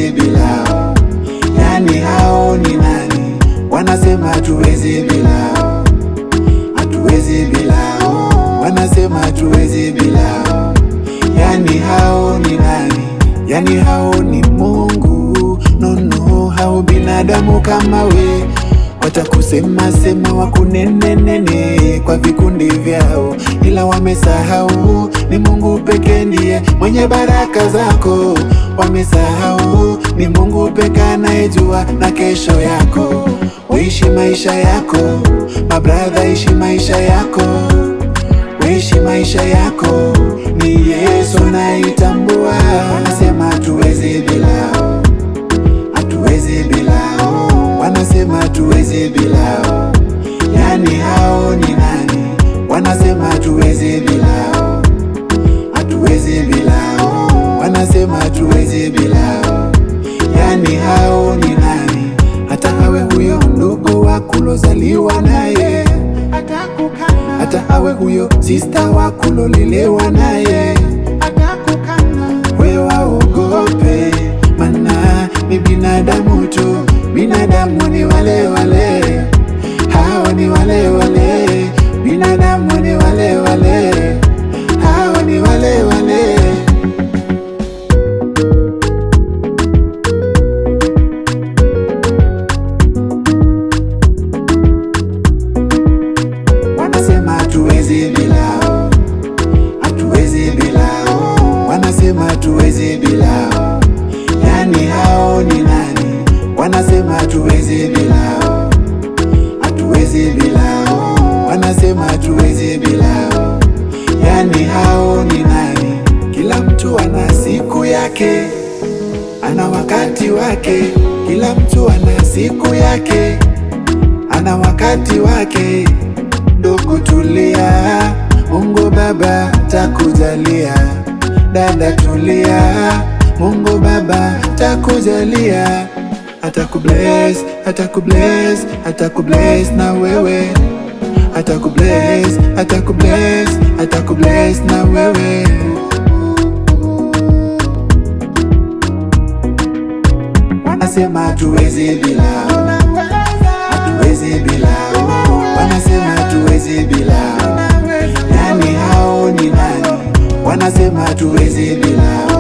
hatuwezi bilao. Yani hao ni nani? Wanasema hatuwezi bilao, hatuwezi bilao. Wanasema hatuwezi bilao. Yani hao ni nani? Yani hao ni Mungu. No, hao binadamu kama we watakusema sema, wakunenenene kwa vikundi vyao, ila wamesahau ni Mungu pekee ndiye mwenye baraka zako. Wamesahau ni Mungu pekee anayejua na kesho yako. Uishi maisha yako, my brother, ishi maisha yako. Uishi maisha yako, ni Yesu naitambua. Wanasema hatuwezi bilao, hatuwezi bilao. Wanasema hatuwezi bilao. Yani hao ni nani? Wanasema hatuwezi bilao, hatuwezi bilao. Wanasema hatuwezi bilao. Yani hao ni nani? Hata awe huyo ndugu wako ulozaliwa naye, hata awe huyo sister wako ulolelewa naye, wewe waogope, maana ni binadamu tu. Binadamu ni wale wale, hao ni wale wale. Binadamu ni wale wale, hao ni wale wale. Wanasema hatuwezi bilao, hatuwezi bilao. Wanasema hatuwezi bilao. Yani hao ni nani? Wanasema hatuwezi bilao, hatuwezi bilao. Wanasema hatuwezi bilao. Yani hao ni nani? Kila mtu ana siku yake, ana wakati wake. Kila mtu ana siku yake, ana wakati wake. Ndugu tulia, Mungu Baba takujalia. Dada tulia, Mungu Baba takujalia. Atakubless, atakubless, atakubless na wewe. Atakubless, atakubless, atakubless na wewe. Wanasema hatuwezi bilao, hatuwezi bilao. Wanasema hatuwezi bilao. Yani hao ni nani? Wanasema hatuwezi bilao.